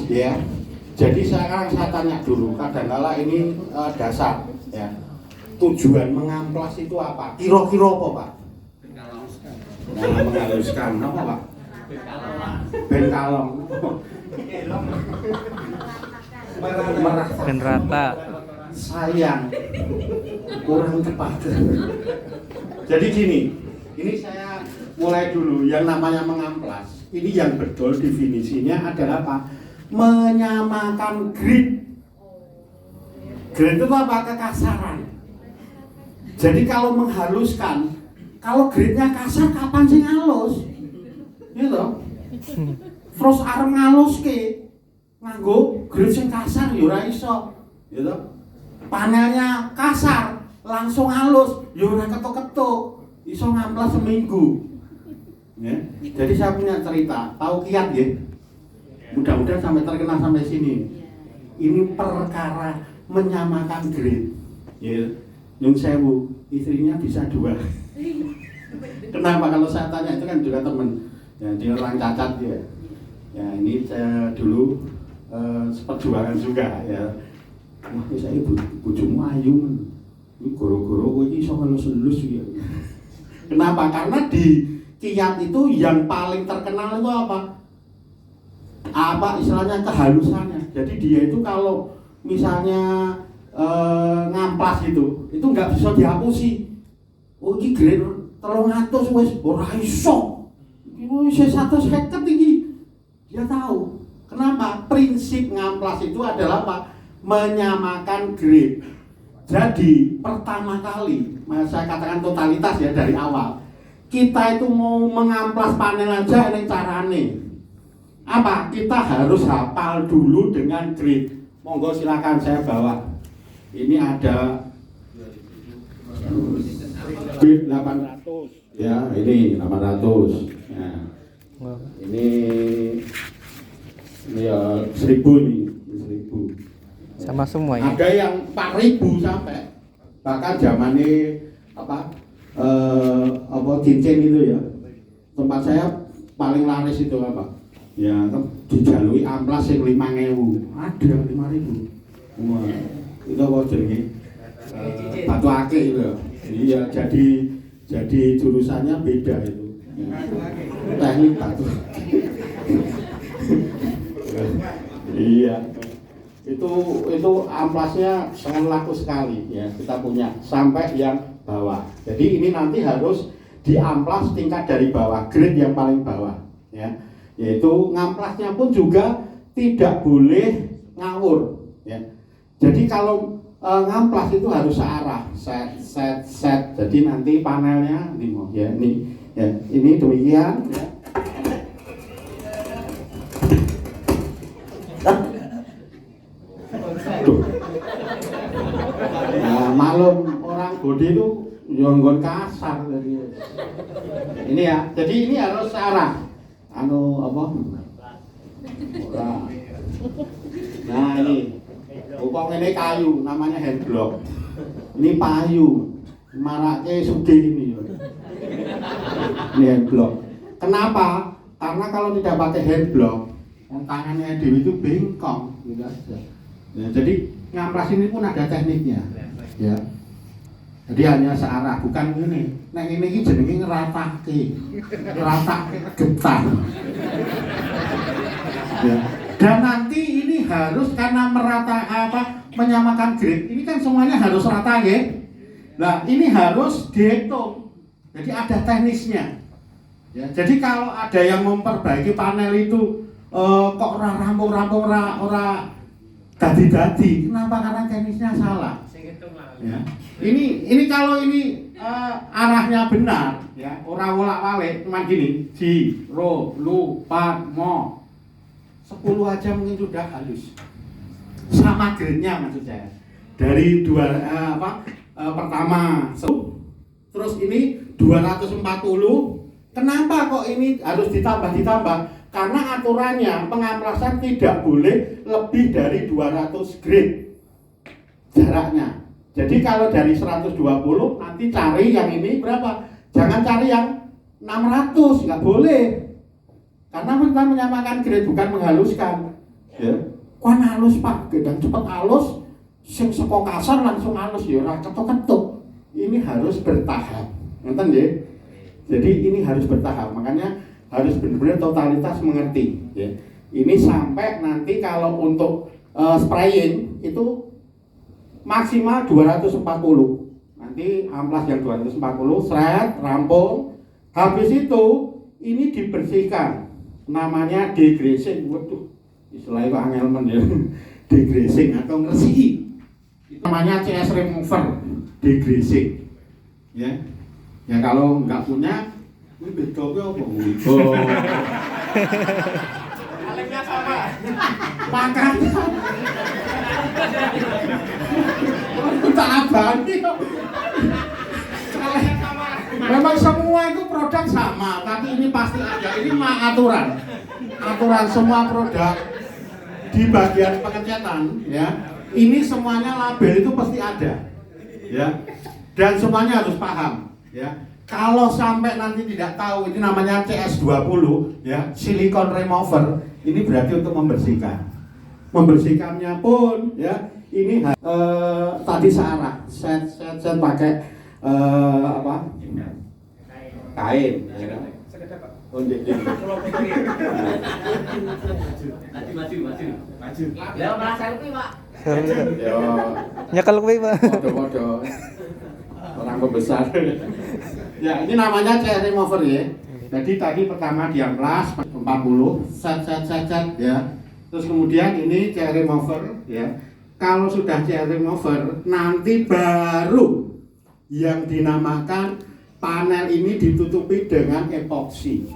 ya. Jadi sekarang saya tanya dulu, kadangkala ini dasar ya. Tujuan mengamplas itu apa? Kira-kira apa, Pak? Nah, menghaluskan apa, Pak? Ben kalong. Ben rata. Sayang kurang tepat. Jadi gini, ini saya mulai dulu yang namanya mengamplas. Ini yang betul definisinya adalah apa? Menyamakan grid. Grid itu apa? Kekasaran. Jadi kalau menghaluskan, kalau gridnya kasar kapan sih ngalus? Gitu. Terus arep ngaluske nganggo grid sing kasar ya ora iso. Gitu. Panelnya kasar, langsung halus, ya ora ketuk-ketuk, iso ngamplas seminggu. Ya. Jadi saya punya cerita, tahu kiat ya? Mudah-mudahan sampai terkenal sampai sini. Ini perkara menyamakan grid. Ya. Nyun sewu, istrinya bisa 2. Kenapa? Kalau saya tanya itu kan juga teman, ya dia orang cacat ya. Ya ini saya dulu seperjuangan juga ya. Wah, saya bojomu ayu. Ini goro-goro kowe iki iso ngelus-elus ya. Kenapa? Karena di kiat itu yang paling terkenal itu apa? Apa istilahnya kehalusannya. Jadi dia itu kalau misalnya ngamplas itu nggak bisa dihapusi. Oh iki grade 300 wis ora iso. Iki wis 150 iki. Dia tahu. Kenapa? Prinsip ngamplas itu adalah apa? Menyamakan grade. Jadi pertama kali, saya katakan totalitas ya dari awal, kita itu mau mengamplas panel aja ini carane. Apa? Kita harus hafal dulu dengan grade. Monggo silakan saya bawa. Ini ada grade 800. Ya, ini 800. Nah, ini ya 1000 nih, 1000. Sama semua ya. Ada yang 4.000 sampai bahkan zamannya apa cincin itu ya. Tempat saya paling laris itu apa? Ya dijalui amplas yang 5.000. Ada 5.000. Wah, itu apa jenenge? Batu akik itu ya. Iya, jadi jurusannya beda itu. Ya. Teknik batu. Iya. Itu amplasnya sangat laku sekali ya, kita punya sampai yang bawah. Jadi ini nanti harus diamplas tingkat dari bawah, grade yang paling bawah ya. Yaitu ngamplasnya pun juga tidak boleh ngawur ya. Jadi kalau ngamplas itu harus searah, set. Jadi nanti panelnya ini demikian ya. Nah, malum orang bodi itu nyonggon kasar tadi. Ini ya, jadi ini harus searah. Nah ini, upang ini kayu, namanya hand block. Ini payu, marake sugih ini. Ini hand block. Kenapa? Karena kalau tidak pakai hand block, tangannya Dewi itu bengkong, gitu aja. Ya, jadi ngamplas ini pun ada tekniknya, ya. Jadi hanya searah, bukan ini. Nah ini jenenge ngeratake getah. Ya. Dan nanti ini harus karena menyamakan grade. Ini kan semuanya harus rata ya. Nah ini harus dihitung. Jadi ada teknisnya. Ya. Jadi kalau ada yang memperbaiki panel itu kok rampung-rampung ora dadi. Kenapa? Karena teknisnya salah. Ya. Ini kalau ini arahnya benar, ya, ora wolak-walik, cuma gini, ji, ro, lu, pat, mo. 10 aja mungkin sudah halus. Sama grade-nya maksud saya. Dari pertama, terus ini 240. Kenapa kok ini harus ditambah? Karena aturannya pengamplasan tidak boleh lebih dari 200 grade jaraknya. Jadi kalau dari 120 nanti cari yang ini berapa? Jangan cari yang 600, nggak boleh. Karena kita menyamakan grade bukan menghaluskan. Ya. Kan halus Pak, gedang cepet halus, sing saka kasar langsung halus ya ora ketuk-ketuk. Ini harus bertahap. Nonton ya. Jadi ini harus bertahap. Makanya harus benar-benar totalitas mengerti ya. Ini sampai nanti kalau untuk spraying itu maksimal 240. Nanti amplas yang 240 seret, rampung. Habis itu ini dibersihkan. Namanya degreasing. Waduh, istilahnya Pak Angelmen ya. Degreasing atau ngersihi. Itu namanya CS remover, degreasing. Ya. Ya kalau nggak punya, ini beda apa? Oh. Alemnya sama. Makanya tak abadi kok. Memang semua itu produk sama, tapi ini pasti ada. Ini mah aturan. Aturan semua produk di bagian pengecetan ya. Ini semuanya label itu pasti ada. Ya. Dan semuanya harus paham ya. Kalau sampai nanti tidak tahu ini namanya CS20 ya, silicone remover, ini berarti untuk membersihkan. Membersihkannya pun ya, ini tadi searah, set pakai apa? Kain. Ya. Oh, jadi. Maju. Ya malah selfie, Pak. Yo. Nyekel kuwi, Pak. Podo-podo. Orang pembesar. Ya, ini namanya CS remover ya. Jadi tadi pertama diamplas 40, set ya. Terus kemudian ini CS remover ya. Kalau sudah CS remover, nanti baru yang dinamakan panel ini ditutupi dengan epoksi.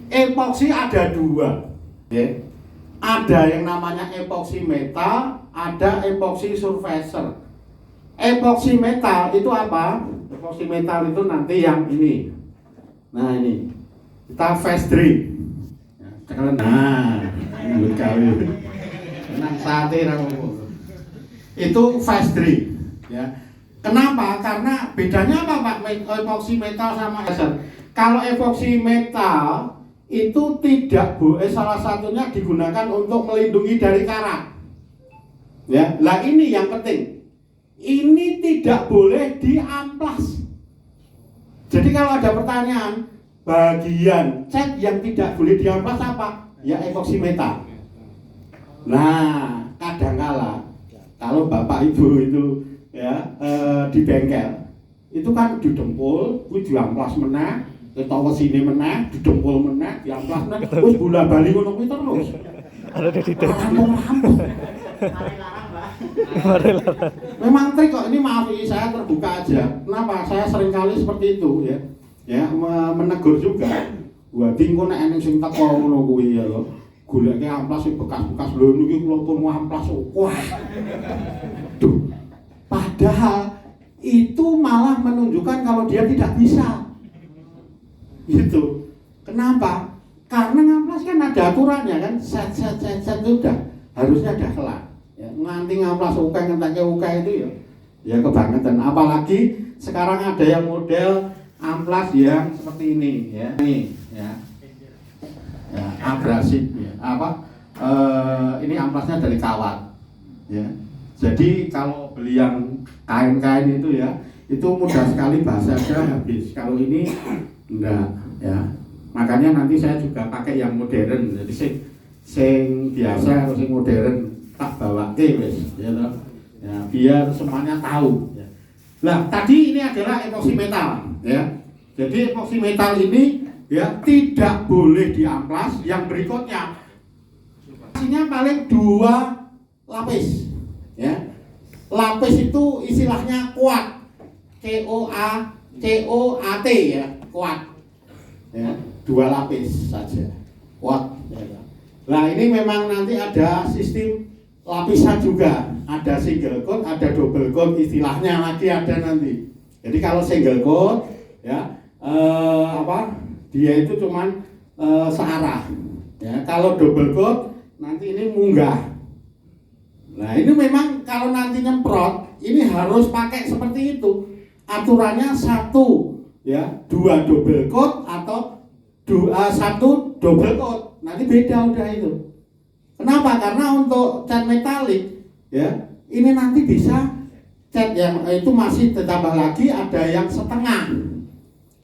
Epoksi ada dua, ya. Ada yang namanya epoksi metal, ada epoksi surfacer. Epoksi metal itu apa? Epoksi metal itu nanti yang ini. Nah ini kita fast drink. Nah, ini kali. Nang sate itu fast drink. Ya. Kenapa? Karena bedanya apa Pak? Epoksi metal sama surfacer. Kalau epoksi metal itu tidak boleh, salah satunya digunakan untuk melindungi dari karat. Ya, lah ini yang penting. Ini tidak boleh diamplas. Jadi kalau ada pertanyaan, bagian cat yang tidak boleh diamplas apa? Ya epoksi metal. Nah, kadangkala kalau bapak ibu itu ya di bengkel itu kan didempul, kuwi diamplas meneh, utawa sini meneh, didempul meneh, diamplas meneh, terus bola-bali ngono kuwi terus. Ada di situ. Rampung-rampung. Memang trik kok, ini maaf ini saya terbuka aja. Kenapa? Saya seringkali seperti itu ya. Ya, menegur juga. Gua tingko nek eneng sing teko ngono kuwi ya lho. Goleke amplas sing bekas-bekas lho niki kula pun mau amplas. Wah. Duh. Padahal itu malah menunjukkan kalau dia tidak bisa. Gitu. Kenapa? Karena ngamplas kan ada aturannya kan. Set itu udah harusnya udah kelar. Ya, nganti ngamplas ukay ngentake ukay itu ya kebangetan. Apalagi sekarang ada yang model amplas yang seperti ini ya. Ini ya. Ya, abrasif ya. Ini amplasnya dari kawat. Ya. Jadi kalau beli yang kain-kain itu ya, itu mudah sekali basahnya habis. Kalau ini enggak ya. Makanya nanti saya juga pakai yang modern. Jadi sing biasa atau sing modern tak bawa wis ya toh. Ya, biar semuanya tahu ya. Nah, tadi ini adalah epoksi metal ya. Jadi epoksi metal ini ya tidak boleh diamplas. Yang berikutnya isinya paling 2 lapis ya. Lapis itu istilahnya kuat. COAT ya, kuat. Ya, 2 lapis saja. Kuat ya. Nah, ini memang nanti ada sistem lapisan juga, ada single coat, ada double coat, istilahnya lagi ada nanti. Jadi kalau single coat ya dia itu cuman searah ya. Kalau double coat nanti ini munggah. Nah, ini memang kalau nanti nyemprot ini harus pakai seperti itu. Aturannya 1 ya, 2 double coat atau 1 double coat. Nanti beda udah itu. Kenapa? Karena untuk cat metalik, ya, ini nanti bisa cat yang itu masih ditambah lagi ada yang setengah.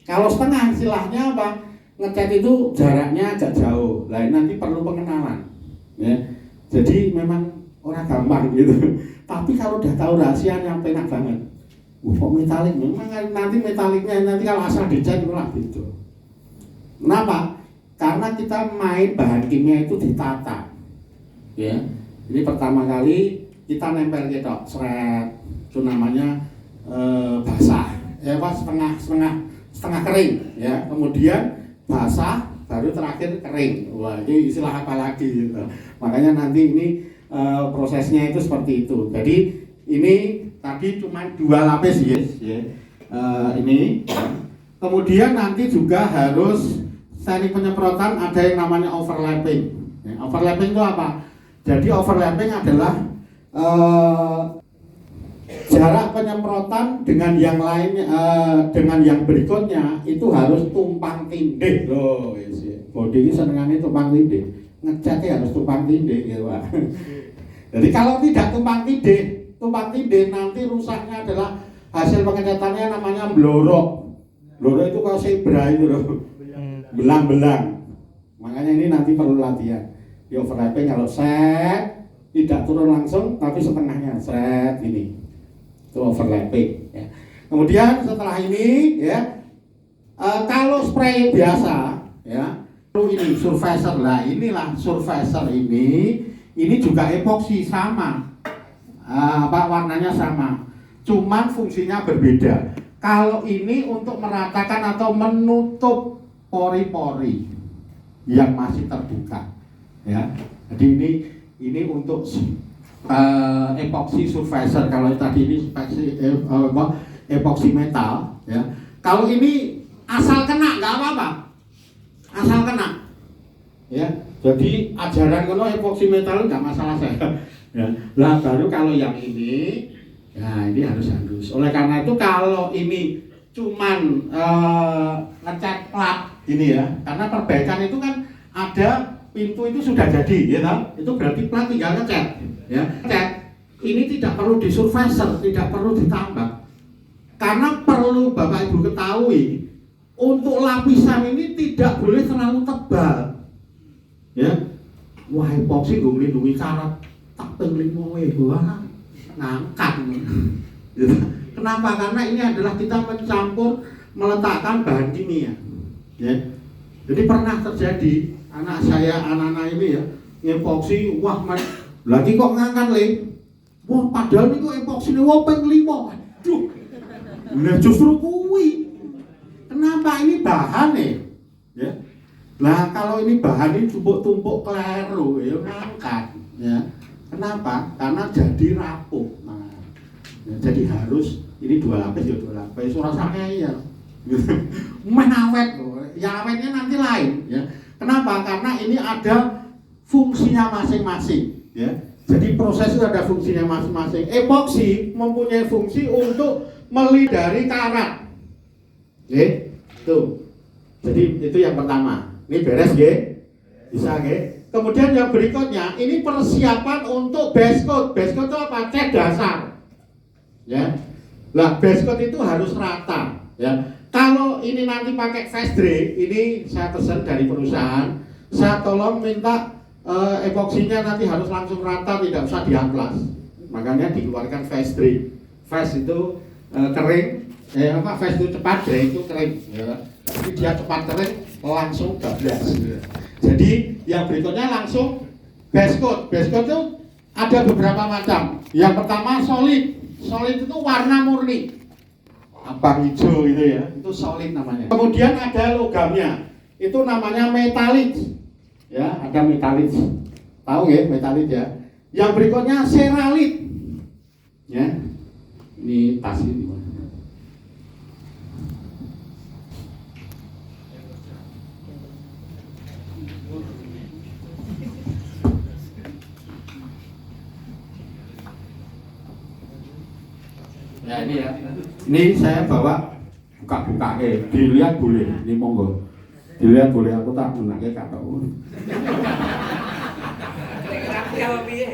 Kalau setengah istilahnya apa? Ngecat itu jaraknya agak jauh. Nah, nanti perlu pengenalan, ya. Jadi memang orang gampang gitu. Tapi kalau udah tahu rahasianya enak banget. Kok metalik? Memang nanti metaliknya nanti kalau asal dicat itu lah gitu. Kenapa? Karena kita main bahan kimia itu ditata, ya. Ini pertama kali kita nempel ketok, seret, itu namanya basah, ya, setengah kering, ya. Kemudian basah, baru terakhir kering. Wah, ini istilah apa lagi gitu. Makanya nanti ini prosesnya itu seperti itu. Jadi ini tadi cuma 2 lapis, ya. Ini. Kemudian nanti juga harus teknik penyemprotan ada yang namanya overlapping. Ya, overlapping itu apa? Jadi overlapping adalah jarak penyemprotan dengan yang lain, dengan yang berikutnya itu harus tumpang tindih loh. Bodi ini senengannya tumpang tindih, ngecatnya harus tumpang tindih, gitu Pak. Jadi kalau tidak tumpang tindih nanti rusaknya adalah hasil pengecatannya namanya blorok. Blorok itu kalau zebra itu loh. Belang-belang. Makanya ini nanti perlu latihan. Di overlapping kalau set tidak turun langsung tapi setengahnya set ini. Itu overlapping, ya. Kemudian setelah ini, ya, kalau spray biasa, ya, ini surfacer lah. Inilah surfacer ini juga epoksi sama. Warnanya sama. Cuman fungsinya berbeda. Kalau ini untuk meratakan atau menutup pori-pori yang masih terbuka, ya. Jadi ini untuk epoksi surfacer. Kalau tadi ini epoksi metal, ya. Kalau ini asal kena nggak apa-apa, asal kena, ya. Jadi ajaran kalau epoksi metal nggak masalah saya, ya. Lah baru kalau yang ini, ya ini harus halus. Oleh karena itu kalau ini cuman ngecat plat ini, ya, karena perbaikan itu kan ada pintu itu sudah jadi, ya tahu? Itu berarti plat tinggal ngecat, ya. Cat ini tidak perlu disurfacer, tidak perlu ditambah. Karena perlu Bapak Ibu ketahui, untuk lapisan ini tidak boleh terlalu tebal, ya. Wah, epoksi gue melindungi karat tak penglimo wah ngangkat, gitu. Kenapa? Karena ini adalah kita mencampur, meletakkan bahan kimia, ya. Jadi pernah terjadi anak-anak ini, ya, epoksi, wah lagi kok ngangkat le, wah padahal ini kok epoksi ini wah penglimo, aduh, nah justru kui. Kenapa? Ini bahan, ya. Nah kalau ini bahan ini tumpuk-tumpuk keliru, ya ngangkat, ya. Kenapa? Karena jadi rapuh. Nah, ya, jadi harus ini 2 lapis, ya 2 lapis. Rasanya ya, main awet loh. Ya awetnya nanti lain, ya. Kenapa? Karena ini ada fungsinya masing-masing, ya. Jadi proses itu ada fungsinya masing-masing. Epoksi mempunyai fungsi untuk melindari karat, oke? Tuh. Jadi itu yang pertama. Ini beres, ya? Bisa, ya? Kemudian yang berikutnya, ini persiapan untuk base coat. Base coat itu apa? Cat dasar, ya. Nah, base coat itu harus rata, ya. Kalau ini nanti pakai fast dry, ini saya pesan dari perusahaan, saya tolong minta epoksinya nanti harus langsung rata, tidak usah diamplas. Makanya dikeluarkan fast dry. Fast itu kering, fast itu cepat, dry itu kering, ya. Tapi dia cepat kering, langsung bablas. Jadi yang berikutnya langsung base coat. Base coat itu ada beberapa macam. Yang pertama solid. Solid itu warna murni. Abang hijau itu, ya, itu solid namanya. Kemudian ada logamnya, itu namanya metalik, ya, ada metalik, tahu ya metalik, ya. Yang berikutnya seralit, ya, ini tas ini. Ya ini, ya. Ini saya bawa buka-buka, dilihat boleh, ini monggo. Dilihat boleh, aku tak menangke kata. apa piye?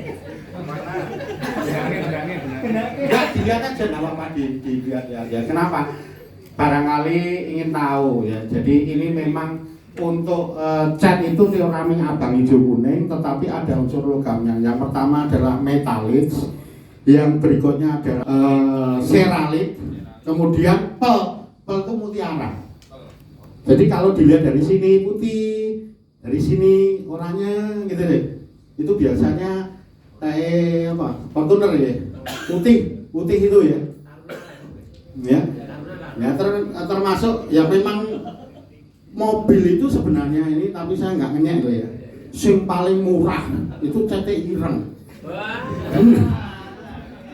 Enggak, dilihat aja nggak apa-apa dilihat ya. Kenapa? Barangkali ingin tahu ya. Jadi ini memang untuk cat itu teoramik abang hijau kuning, tetapi ada unsur logamnya. Yang pertama adalah metalit, yang berikutnya adalah seralit, kemudian pel itu mutiara. Jadi kalau dilihat dari sini putih, dari sini oranye gitu deh. Itu biasanya kayak apa? Fortuner ya. Putih itu ya. Ya. Ya termasuk ya memang mobil itu sebenarnya ini, tapi saya nggak ngenyek loh ya. Sing paling murah itu CT ireng. Wah.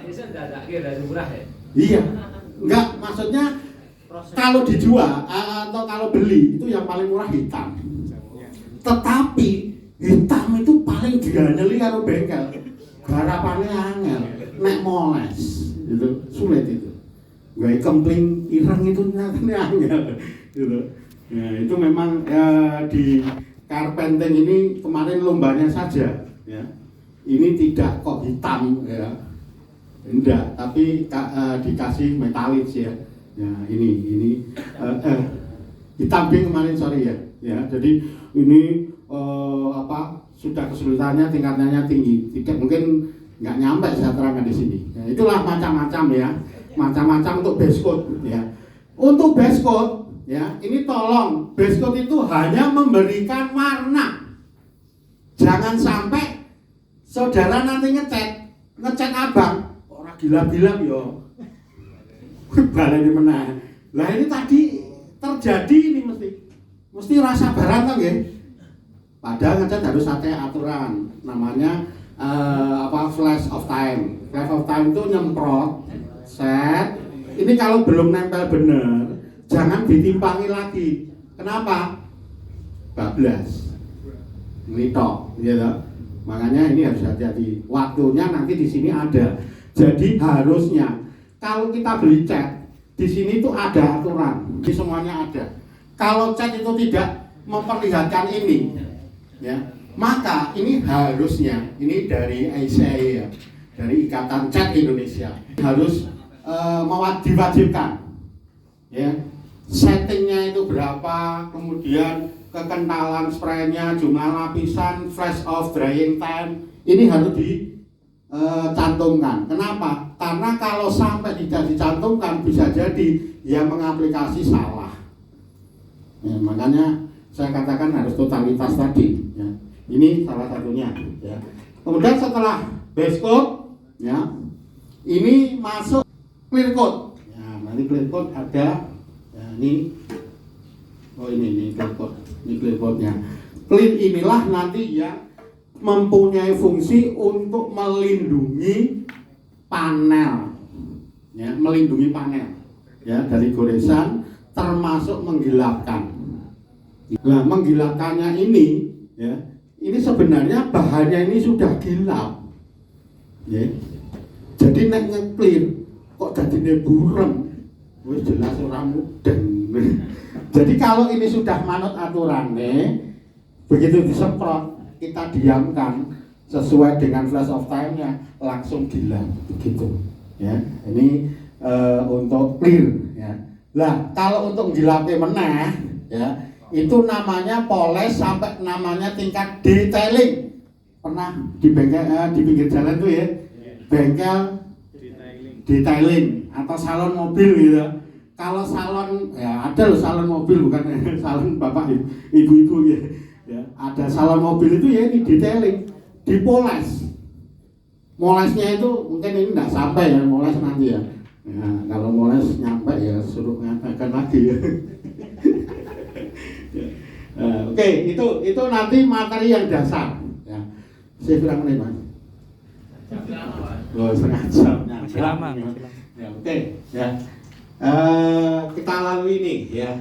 Bisa dadake dari murah ya? Iya. Enggak, maksudnya kalau dijual atau kalau beli itu yang paling murah hitam. Tetapi hitam itu paling dianyeli karo bengkel. Garapannya angel, nek moles itu sulit itu. Gak kempling ireng itu nyatanya angel gitu. Ya, itu memang di Carpenting ini kemarin lombanya saja ya. Ini tidak kok hitam ya. Enggak, tapi dikasih metalit ya. Ya, ini hitam ding kemarin sorry ya. Ya, jadi ini sudah kesulitannya tingkatnya tinggi. Tidak mungkin nggak nyampe saya terangkan di sini. Ya, itulah macam-macam ya. Macam-macam untuk base coat ya. Untuk base coat ya, ini tolong base coat itu hanya memberikan warna. Jangan sampai saudara nanti ngecat abang orang gila-gila yo. Baleni menang. Lah ini tadi terjadi ini mesti rasa barang kan nggih. Padahal ngecat harus ada aturan namanya flash of time. Flash of time itu nyemprot set, ini kalau belum nempel bener, jangan ditimpangi lagi. Kenapa? Bablas. Ini tok, gitu. Makanya ini harus hati-hati. Waktunya nanti di sini ada. Jadi harusnya kalau kita beli cat, di sini tuh ada aturan. Di semuanya ada. Kalau cat itu tidak memperlihatkan ini, ya, maka ini harusnya ini dari ICA ya, dari Ikatan Cat Indonesia harus diwajibkan ya, settingnya itu berapa, kemudian kekentalan spraynya, jumlah lapisan, flash off, drying time, ini harus dicantumkan. Kenapa? Karena kalau sampai tidak dicantumkan bisa jadi yang mengaplikasi salah ya, makanya saya katakan harus totalitas tadi ya. Ini salah satunya ya. Kemudian setelah base coat ya, ini masuk clear coat. Ya, nanti clear coat ada ya, ini clear coat. Ini clear coatnya. Clear inilah nanti yang mempunyai fungsi untuk melindungi panel. Ya, melindungi panel ya dari goresan termasuk menggelapkan. Nah, menggelapkannya ini ya, ini sebenarnya bahannya ini sudah gelap. Ya. Jadi nek nge-clear kok dadine burem, wis jelas ora mudeng. Jadi kalau ini sudah manut aturannya, begitu disemprot, kita diamkan sesuai dengan flash of time-nya, langsung gelap begitu. Ya, ini untuk clear ya. Lah, kalau untuk gelapnya meneh ya, itu namanya poles sampai namanya tingkat detailing. Pernah di bengkel di pinggir jalan tuh ya, bengkel detailing atau salon mobil gitu. Kalau salon ya ada loh salon mobil, bukan salon bapak ibu-ibu ya. Ya, ada salon mobil itu ya ini detailing, dipoles. Molesnya itu mungkin ini enggak sampai ya, moles nanti ya. Ya, kalau moles nyampe ya suruh ngapakan lagi ya. Oke, itu nanti materi yang dasar ya. Saya bilang menit Mas. Loh, setengah jam. Lama. Ya, oke ya. Kita lalui ini ya.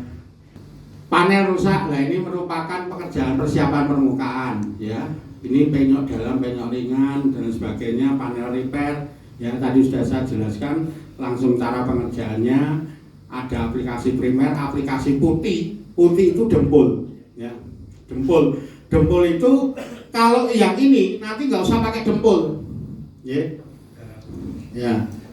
Panel rusak, nah ini merupakan pekerjaan persiapan permukaan ya. Ini penyok dalam, penyok ringan dan sebagainya, panel repair ya, tadi sudah saya jelaskan langsung cara pengerjaannya. Ada aplikasi primer, aplikasi putih itu dempul ya. Dempul itu Kalau yang ini nanti nggak usah pakai dempul, ya.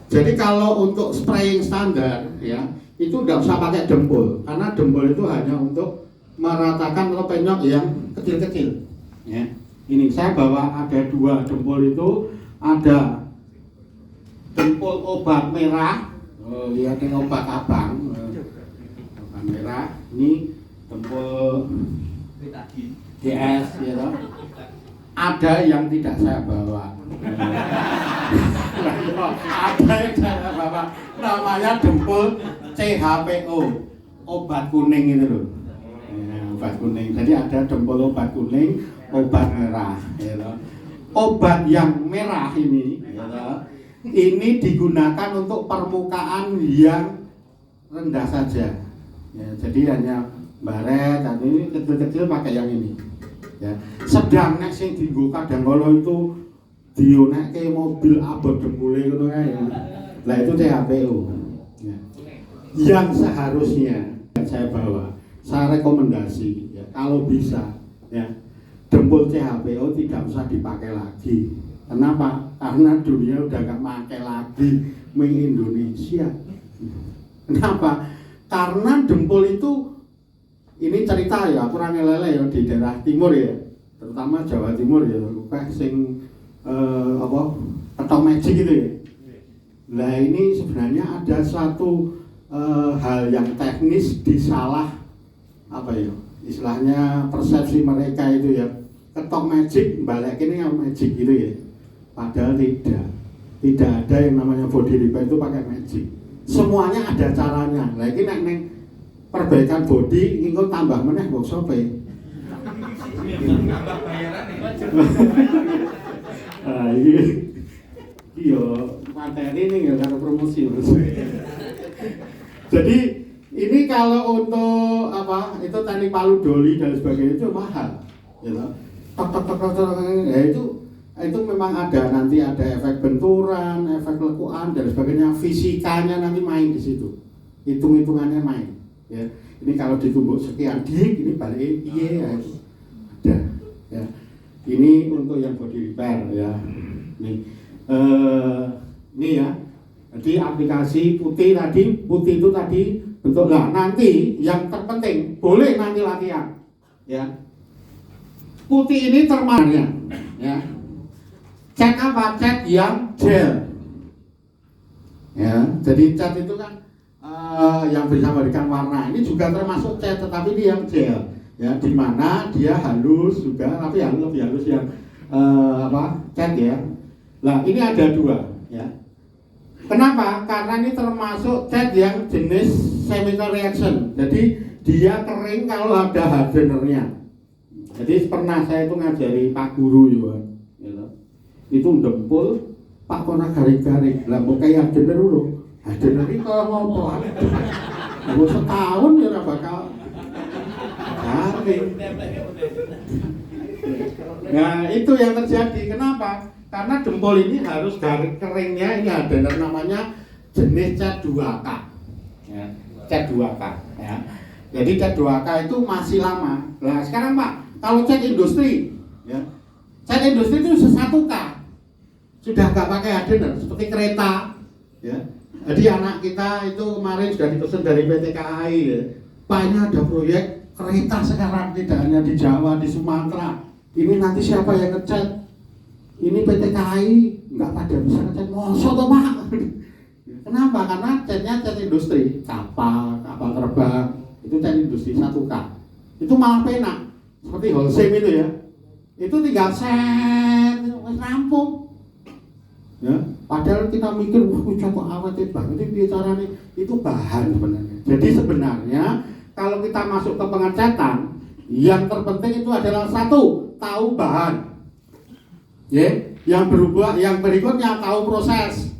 Jadi kalau untuk spraying standar, ya, itu nggak usah pakai dempul, karena dempul itu hanya untuk meratakan atau penyok yang kecil-kecil. Ya. Ini saya bawa ada 2 dempul itu, ada dempul obat merah, lihat ini obat abang, obat merah. Ini dempul DS, ya toh. Ada yang tidak saya bawa. Ada yang saya bawa. Namanya dempul CHPO, obat kuning itu loh. Ya, obat kuning. Jadi ada dempul obat kuning, obat merah. Ya toh. Obat yang merah ini, ya toh, ini digunakan untuk permukaan yang rendah saja. Ya, jadi hanya baret, dan ini kecil-kecil pakai yang ini. Ya. Sedang nek sing dienggo kadang kala itu dionekke mobil abot dempule ngono kae. Lah itu CHPO. Ya. Yang seharusnya saya bawa, saya rekomendasi ya, kalau bisa ya, dempul CHPO tidak usah dipakai lagi. Kenapa? Karena dunia udah gak pakai lagi mie Indonesia. Kenapa? Karena dempul itu, ini cerita ya, kurang lele ya di daerah timur ya, terutama Jawa Timur ya, kayak sing ketok magic gitu ya. Nah ini sebenarnya ada satu hal yang teknis disalah apa ya, istilahnya persepsi mereka itu ya, ketok magic balik ini yang magic gitu ya. Padahal tidak ada yang namanya body repair itu pakai magic. Semuanya ada caranya. Nah ini nek perbaikan body ingin tambah meneh mbok sope. Ah iya materi ini nggak ada promosi. Jadi ini kalau untuk apa itu teknik palu doli dan sebagainya itu mahal, ya toh. Ya itu memang ada, nanti ada efek benturan, efek lekuan dan sebagainya, fisikanya nanti main di situ, hitung-hitungannya main. Ya, ini kalau ditumbuk sekian dik, ini balik iya ada. Ya, ini untuk yang body repair ya. Ini ya. Jadi aplikasi putih itu tadi bentuk lah. Nanti yang terpenting boleh nanti latihan. Ya. Putih ini termasuknya. Ya. Cat apa? Cat yang gel. Ya, jadi cat itu kan yang bisa memberikan warna. Ini juga termasuk cat, tetapi ini yang gel. Ya, di mana dia halus juga, tapi yang lebih halus yang cat ya. Nah, ini ada 2, ya. Kenapa? Karena ini termasuk cat yang jenis chemical reaction. Jadi dia kering kalau ada hardenernya. Jadi pernah saya itu ngajari Pak Guru juga. Itu dempul Pak Kona garing-garing lah mau kayak hardener dulu hardener ini kalau mau mau setahun ya bakal garing. Nah itu yang terjadi. Kenapa? Karena dempul ini harus garing keringnya, ini hardener namanya jenis cat 2K ya, cat 2K ya. Jadi cat 2K itu masih lama. Nah sekarang Pak, kalau cat industri ya, cat industri itu 1K sudah nggak pakai hardener seperti kereta ya. Jadi anak kita itu kemarin sudah dipesan dari PT KAI ya, Pak ini ada proyek kereta sekarang, tidak hanya di Jawa, di Sumatera. Ini nanti siapa yang ngecat? Ini PT KAI nggak pada bisa ngecat, mosok toh Pak. Kenapa? Karena catnya cat industri, kapal terbang itu cat industri 1K. Itu malah penak seperti Holcim itu ya, itu tinggal set rampung. Ya, padahal kita mikir wah cat kok awet banget ini caranya, itu bahan sebenarnya. Jadi sebenarnya kalau kita masuk ke pengecatan, yang terpenting itu adalah 1, tahu bahan. Ya, yang berikutnya tahu proses.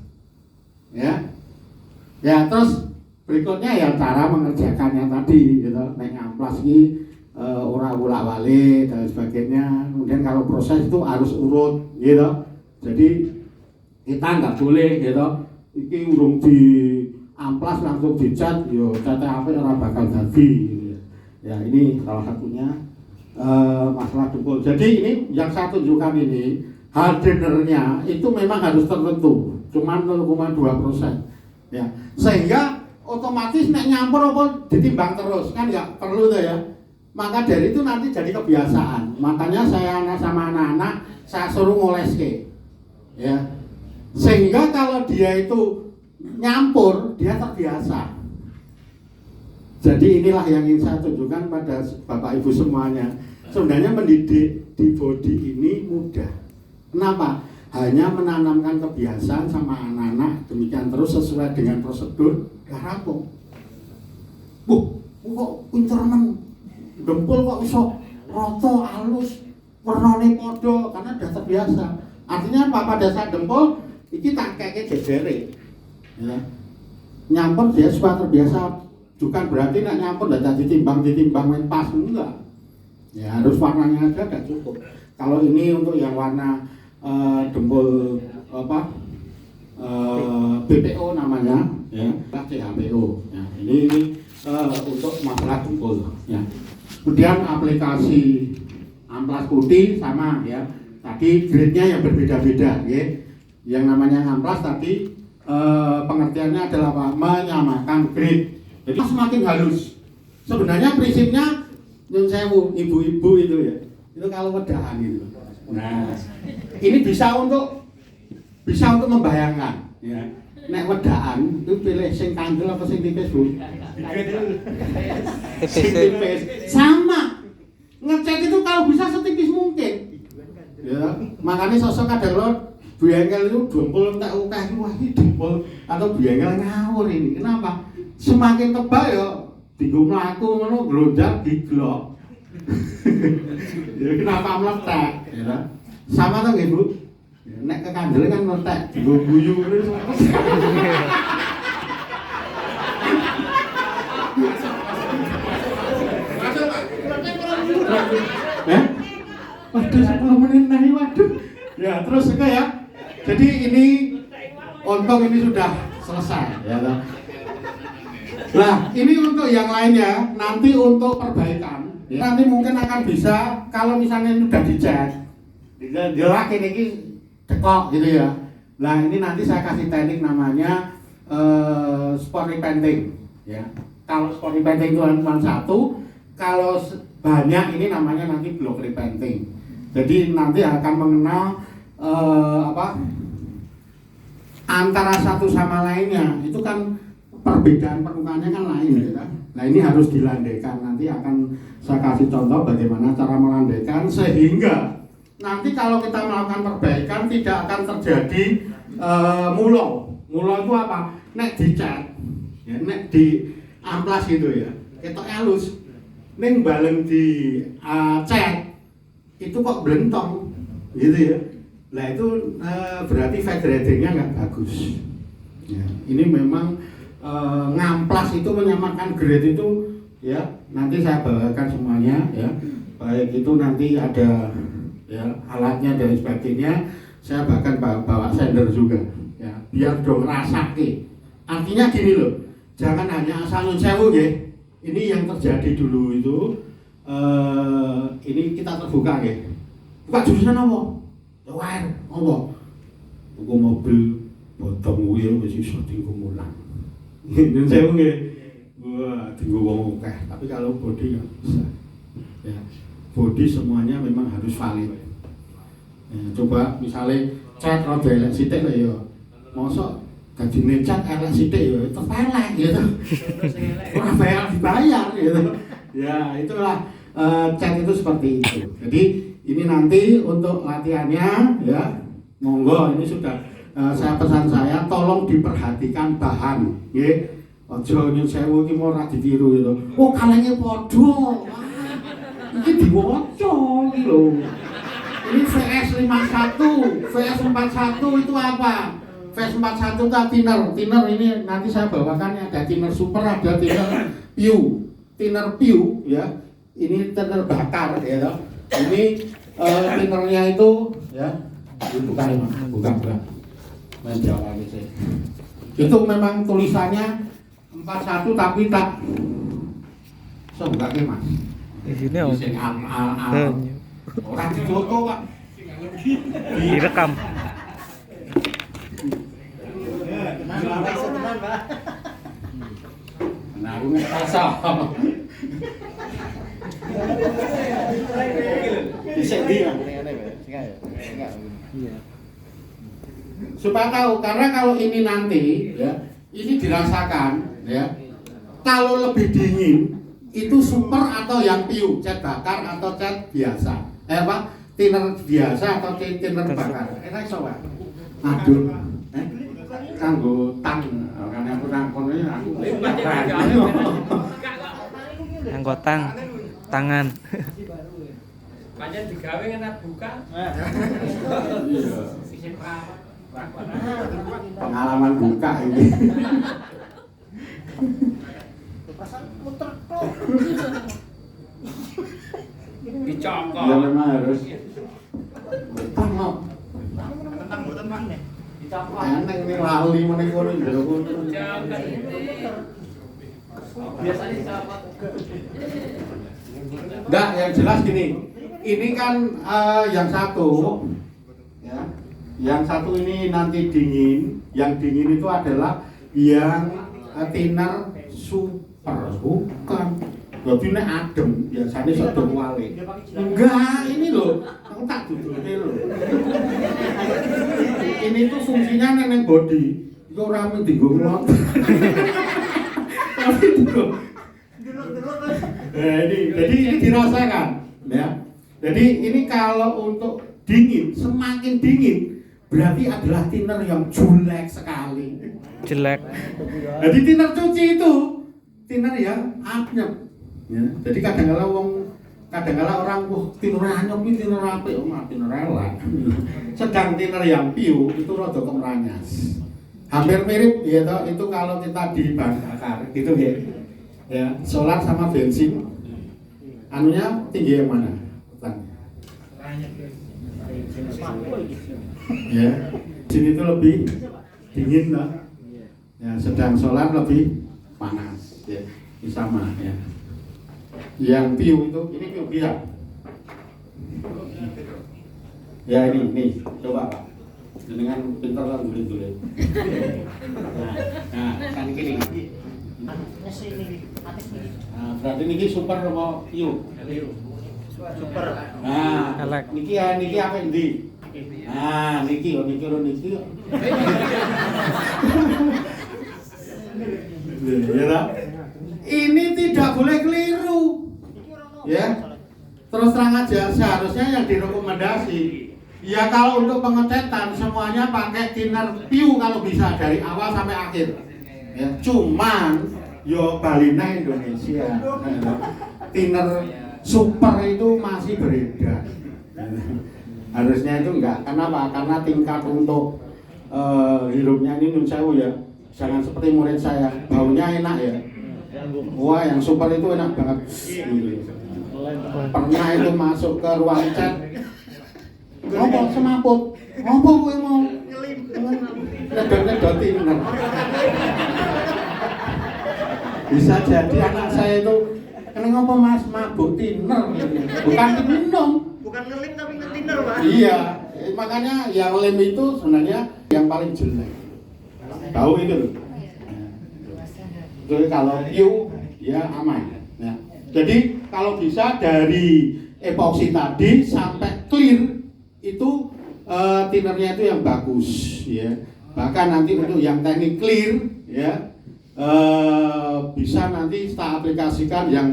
Ya. Ya, terus berikutnya ya cara mengerjakannya tadi gitu. Nek amplas iki ora bolak-balik dan sebagainya. Kemudian kalau proses itu harus urut gitu. Jadi kita nggak boleh gitu, iki urung di amplas langsung dicat, yo catnya apa orang bakal jadi. Ya ini salah satunya. masalah dempul. Jadi ini yang saya tunjukkan ini hardenernya itu memang harus tertentu, cuma 0,2%. Ya, sehingga otomatis nek nyampur apa ditimbang terus kan nggak perlu tuh ya. Maka dari itu nanti jadi kebiasaan. Makanya saya sama anak-anak saya suruh ngoleske. Ya. Sehingga kalau dia itu nyampur, dia terbiasa. Jadi inilah yang ingin saya tunjukkan pada Bapak Ibu semuanya. Sebenarnya mendidik di body ini mudah. Kenapa? Hanya menanamkan kebiasaan sama anak-anak demikian terus sesuai dengan prosedur rampung. Kok pinter men dempul kok iso rata halus warnane padha karena sudah terbiasa. Artinya apa? Pada saat dempul iki tak keke jejere. Ya. Nyampur dia sudah terbiasa. Bukan berarti nak nyampur dan ditimbang main pas enggak. Ya harus warnanya aja udah cukup. Kalau ini untuk yang warna dempul apa BPO namanya ya, CHPO. Ya, ini untuk masalah dempul ya. Kemudian aplikasi amplas putih sama ya. Tadi grade-nya yang berbeda-beda ya. Yang namanya amplas tadi pengertiannya adalah apa? Menyamakan grade. Jadi semakin halus. Sebenarnya prinsipnya yang saya ibu-ibu itu ya. Itu kalau wedaan gitu. Nah, ini bisa untuk membayangkan ya. Nek wedaan itu pilih sing kandel apa sing tipis, Bu? Sing tipis. Sama. Ngecek itu kalau bisa setipis mungkin. Ya, makanya sosok kadang buyengkel itu dempul tak ukah wah iki dempul atau buyengkel ngawur ini. Kenapa? Semakin tebal ya dienggo mlaku ngono glonjak diglok. Ya kenapa meletek ya. Sama tuh Ibu. Nek kekandel kan meletek dienggo guyu terus. Waduh 10 menit nih waduh. Ya terus juga ya. Jadi ini ontong ini sudah selesai ya. Nah ini untuk yang lainnya nanti untuk perbaikan ya. Nanti mungkin akan bisa kalau misalnya ini sudah dicat jelak ini dekok gitu ya. Nah ini nanti saya kasih teknik namanya spot repainting ya. Kalau spot repainting itu cuma satu, kalau banyak ini namanya nanti block repainting. Jadi nanti akan mengenal antara satu sama lainnya itu kan perbedaan permukaannya kan lain ya kan. Nah ini harus dilandaikan. Nanti akan saya kasih contoh bagaimana cara melandaikan sehingga nanti kalau kita melakukan perbaikan tidak akan terjadi mulo. Mulo itu apa? Nek dicat, ya, nek di amplas gitu ya. Ketok halus. Ning baleng di cat itu kok blentong gitu ya. Nah itu berarti faderatingnya nggak bagus. Ya, ini memang ngamplas itu menyamakan grade itu ya. Nanti saya bawakan semuanya ya. Baik itu nanti ada ya alatnya dan sebagainya. Saya bahkan bawa sender juga ya. Biar dong rasake. Artinya gini loh. Jangan hanya asal nyun sewu ya. Ini yang terjadi dulu itu ini kita terbuka ya. Buka jurusan apa? Wah, apa? Buku mobil botong wheel wis iso dienggo mulang. Nyun sewu nggih. Wah, dienggo wong akeh, tapi kalau bodi enggak bisa. Ya. Bodi semuanya memang harus valid. Ya, coba misalnya cat rada elek sithik lho ya. Mosok gajine cat elek sithik ya tetep elek gitu. Ora bayar dibayar gitu. Ya, itulah cat itu seperti itu. Jadi ini nanti untuk latihannya ya. Monggo ini sudah saya pesan saya tolong diperhatikan bahan nggih. Aja nyun sewu iki ora ditiru gitu. Oh, kalenge padha. Iki diwaca iki lho. Ini VS51, VS41 itu apa? VS41 itu thinner. Thinner ini nanti saya bawakan ada thinner super, ada thinner piu. Thinner piu ya. Ini thinner bakar ya. Ini thinnernya itu ya. Bukan. Main Jawa gitu. Itu memang tulisannya 41 tapi tak sebagainya Mas. Isine om. Sing ora difoto kok. Direkam. Nah, aku ngerasa. Bisa dia. Supaya tahu, karena kalau ini nanti, ya, ini dirasakan, ya. Kalau lebih dingin, itu super atau yang piu, cat bakar atau cat biasa, thinner biasa atau thinner bakar. Enak soal. Aduh, kanggo tang, karena aku nangkonnya aku Anggotang tangan. Banyak digawe enak buka. Iya. Pengalaman buka ini. Dicokok. Ya memang harus. Tengok. Eneng nih lali meneh kono jero kono. Biasanya siapa? Enggak, yang jelas gini. Ini kan yang satu, ya. Yang satu ini nanti dingin. Yang dingin itu adalah yang thinner super, bukan. Jadi ini adem, biasanya sedang wale. Enggak, ini loh, aku tak duduknya loh. Ini tuh fungsinya neneng body. Itu rame di gulung. Tapi itu. Jadi ini dirasakan, ya. Jadi ini kalau untuk dingin, semakin dingin, berarti adalah thinner yang jelek sekali. Jelek. Jadi thinner cuci itu thinner yang anyep. Ya, jadi kadang-kala orang thinner anyep ini thinner apik, thinner elek. Sedang thinner yang piu itu rada kemranyas. Hampir mirip ya toh, itu kalau kita di bahan bakar gitu ya. Ya, solar sama bensin. Anunya tinggi yang mana? Ya, sini itu lebih dingin lah. Ya, sedang solar lebih panas. Ya, ini sama ya. Yang piu itu, ini piu biar. Ya ini, coba Pak. Dengan pintar lah dulu. Nah, kan gini. Nah, berarti niki super apa piu? Super. Nah, niki apa endi? Nah, niki. Ya, ini tidak boleh keliru. Ya. Terus terang aja, seharusnya yang direkomendasi ya kalau untuk pengecetan semuanya pakai thinner piu kalau bisa dari awal sampai akhir. Ya, cuman yo Balina Indonesia. Thinner super itu masih beredar. Harusnya itu enggak. Kenapa? Karena tingkat untuk hirupnya ini nun sewu ya. Jangan seperti murid saya, baunya enak ya. Wah, yang super itu enak banget. Pernah itu masuk ke ruang cat. Ngopo semaput? Ngopo kowe mau nyedot thinner? Bisa jadi anak saya itu kenapa Mas mabuk thinner? Bukan minum. Bukan ngelim tapi ngetiner, Pak. Iya, makanya yang lem itu sebenarnya yang paling jelek. Tahu itu loh. Jadi kalau piu ya aman. Ya. Jadi kalau bisa dari epoxy tadi sampai clear itu thinnernya itu yang bagus, ya. Bahkan nanti untuk yang teknik clear, ya. Bisa nanti kita aplikasikan yang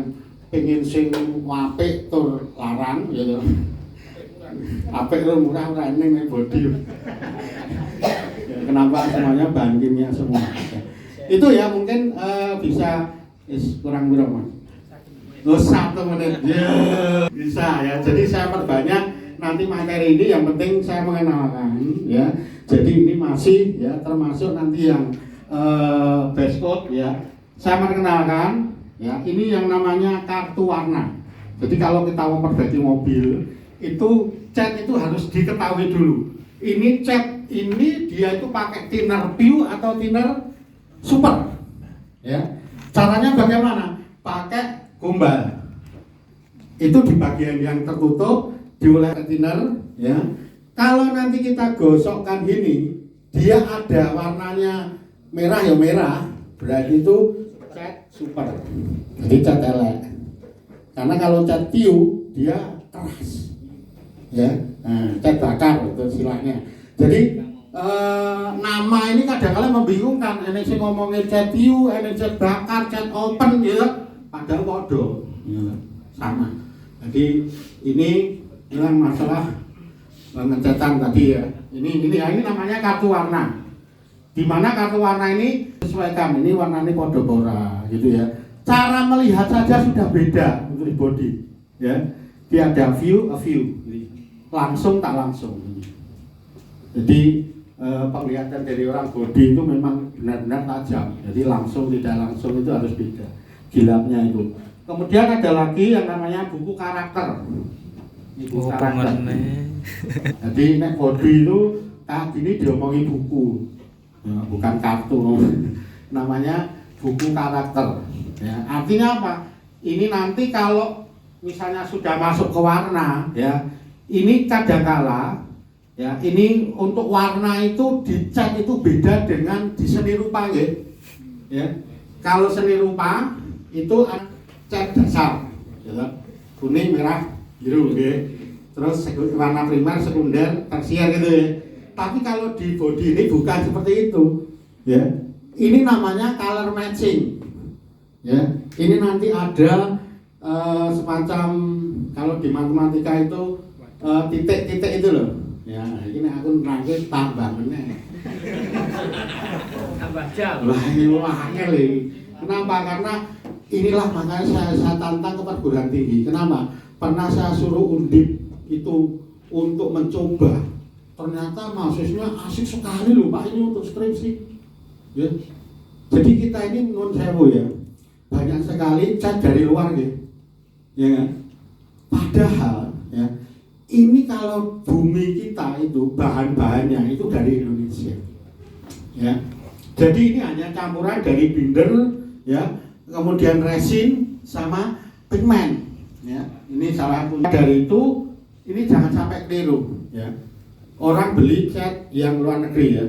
pengen sing apik tur larang gitu. Apik tur murah ora ning body. Ya, kenapa semuanya bahan kimia semua. Itu ya mungkin bisa kurang berapa? 1 menit. Ya, bisa ya. Jadi saya perbanyak nanti materi ini, yang penting saya mengenalkan ya. Jadi ini masih ya termasuk nanti yang base code ya. Saya mengenalkan ya, ini yang namanya kartu warna. Jadi kalau kita memperbaiki mobil itu cat itu harus diketahui dulu. Ini cat ini dia itu pakai thinner piu atau thinner super. Ya. Caranya bagaimana? Pakai gombal. itu di bagian yang tertutup dioleh thinner ya. Kalau nanti kita gosokkan gini, dia ada warnanya merah ya merah, berarti itu cat super. Jadi cat elek. Karena kalau cat tiu dia keras. Ya. Nah, cat bakar itu istilahnya. Jadi nama ini kadang-kadang membingungkan. Enek sing ngomongin cat tiu, enek cat bakar, cat open ya. Padahal podo. Ya, sama. Jadi ini masalah pengecetan tadi ya. Ini namanya kartu warna. Di mana kartu warna ini sesuaikan. Ini warnanya podo pora gitu ya. Cara melihat saja sudah beda untuk body ya. Dia ada view, a view. Langsung tak langsung. Jadi penglihatan dari orang body itu memang benar-benar tajam. Jadi langsung tidak langsung itu harus beda. Gilapnya itu. Kemudian ada lagi yang namanya buku karakter. Ini buku karakter. Jadi nek body itu ini diomongin buku, ya, bukan kartu. Namanya buku karakter. Ya, artinya apa? Ini nanti kalau misalnya sudah masuk ke warna, ya, ini kadangkala, ya, ini untuk warna itu dicat itu beda dengan di seni rupa, ya. Kalau seni rupa itu cat dasar, ya, kuning, merah, biru, ya. Terus warna primer, sekunder, tersier gitu ya. Tapi kalau di body ini bukan seperti itu, ya. Ini namanya color matching, ya. Ini nanti ada semacam kalau di matematika itu titik-titik itu loh. Ya, ini aku nerangke tambah meneh. Tambah jam. Lah ini angel iki. Kenapa? Karena inilah makanya saya tantang ke perguruan tinggi. Kenapa? Pernah saya suruh undip itu untuk mencoba. Ternyata mahasiswanya asik sekali loh Pak ini untuk skripsi. Ya. Jadi kita ini menurut saya ya banyak sekali cat dari luar gitu. Ya kan? Padahal ya ini kalau bumi kita itu bahan-bahannya itu dari Indonesia. Ya. Jadi ini hanya campuran dari binder ya, kemudian resin sama pigmen. Ya. Ini salah satu. Dari itu ini jangan sampai keliru ya. Orang beli cat yang luar negeri ya.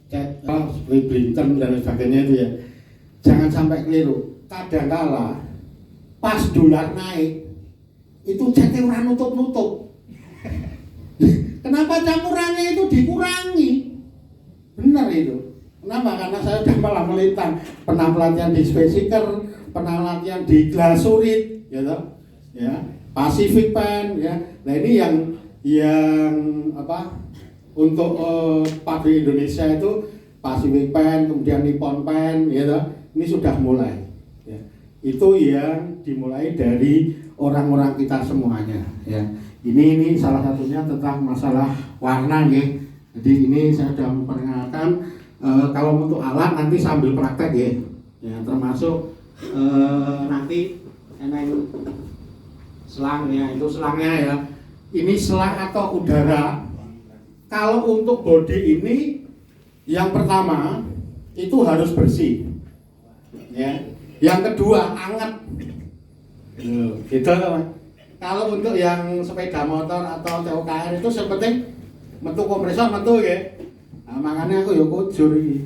Cat seperti Blinton dan sebagainya itu ya. Jangan sampai keliru. Kadangkala pas dolar naik itu catnya ora nutup-nutup. Kenapa campurannya itu dikurangi? Benar itu. Kenapa? Karena saya sudah malah melintang. Pernah pelatihan di Spaceseeker, pernah latihan di Glasurit, gitu. Ya, Pacific Pen, ya. Nah ini yang apa? Untuk pabrik Indonesia itu Pacific Pen, kemudian Nippon Pen, gitu. Ini sudah mulai. Ya. Itu yang dimulai dari orang-orang kita semuanya. Ya. Ini salah satunya tentang masalah warna, ya. Jadi ini saya sudah memperkenalkan. Kalau untuk alat nanti sambil praktek ya, ya termasuk nanti eneng selangnya itu selangnya ya. Ini selang atau udara. Kalau untuk body ini yang pertama itu harus bersih, ya. Yang kedua anget, gitu kan. Kalau untuk yang sepeda motor atau TOKR itu seperti metu kompresor metu ya. Nah, makanya aku ya kujur iki.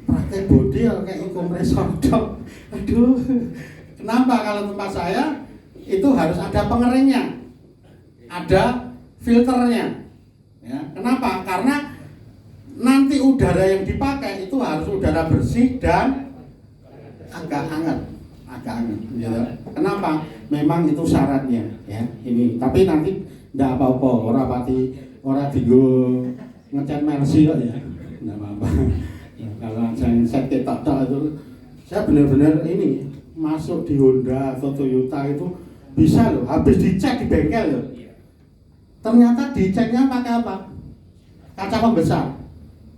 Praktek body ya kayak kompresor dok. Aduh. Kenapa kalau tempat saya itu harus ada pengeringnya. Ada filternya. Ya, kenapa? Karena nanti udara yang dipakai itu harus udara bersih dan agak hangat. Ya. Kenapa? Memang itu syaratnya ya. Ini. Tapi nanti ndak apa-apa, ora digo ngecat Mercy kok ya, nggak apa-apa. Ya, kalau saya set ketok itu, saya benar-benar ini masuk di Honda atau Toyota itu bisa loh, habis dicek di bengkel loh. Ternyata diceknya pakai apa? Kaca pembesar.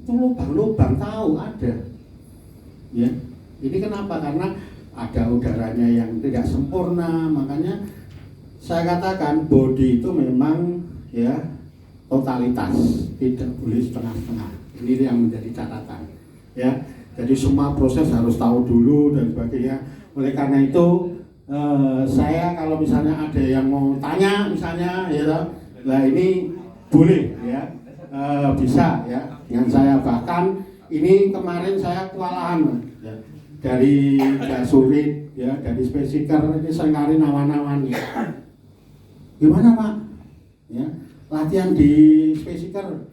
Itu lubang-lubang tahu ada. Ya, ini kenapa? Karena ada udaranya yang tidak sempurna, makanya saya katakan body itu memang ya totalitas, tidak boleh setengah-setengah. Ini yang menjadi catatan ya. Jadi semua proses harus tahu dulu dan sebagainya. Oleh karena itu saya kalau misalnya ada yang mau tanya misalnya ya toh, lah ini boleh ya, bisa ya dengan saya. Bahkan ini kemarin saya kewalahan ya, dari Gasurit ya, dari Spesiker ini seringkali nawan-nawan ya. Gimana Pak? Ya, latihan di Spesiker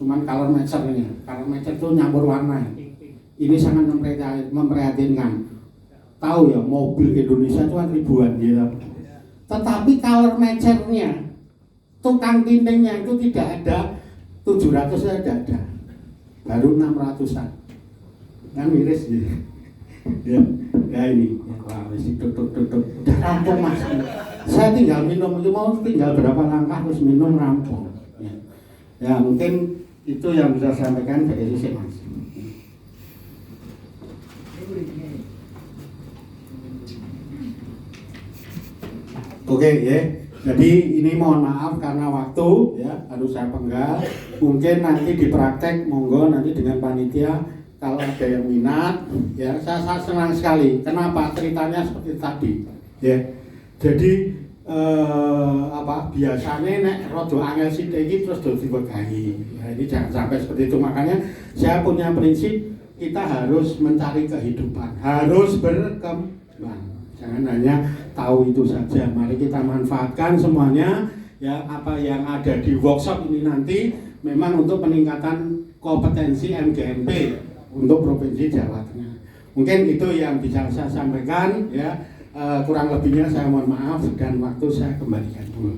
cuman color matcher ini. Color matcher itu nyampur warna. Ini sangat memprihatinkan. Tahu ya, mobil Indonesia itu kan ribuan gitu. Tetapi color matchernya, tukang tintingnya itu tidak ada, 700 saja tidak ada, baru 600-an. Kan miris gitu. Ya ini, wah mesti tutup, udah rampung Mas. Saya tinggal minum, mau tinggal berapa langkah terus minum rampung. Ya mungkin itu yang bisa saya sampaikan dari sisi Mas. Oke ya, jadi ini mohon maaf karena waktu ya harus saya penggal. Mungkin nanti dipraktek, monggo nanti dengan panitia kalau ada yang minat ya. Saya senang sekali. Kenapa? Ceritanya seperti tadi ya. Jadi biasanya nek rodo angel sithik iki terus do diwegahi. Ya, ini jangan sampai seperti itu. Makanya saya punya prinsip, kita harus mencari kehidupan, harus berkembang. Jangan hanya tahu itu saja. Mari kita manfaatkan semuanya ya, apa yang ada di workshop ini nanti memang untuk peningkatan kompetensi MGMP untuk Provinsi Jawa Tengah. Mungkin itu yang bisa saya sampaikan ya. Kurang lebihnya saya mohon maaf dan waktu saya kembalikan dulu.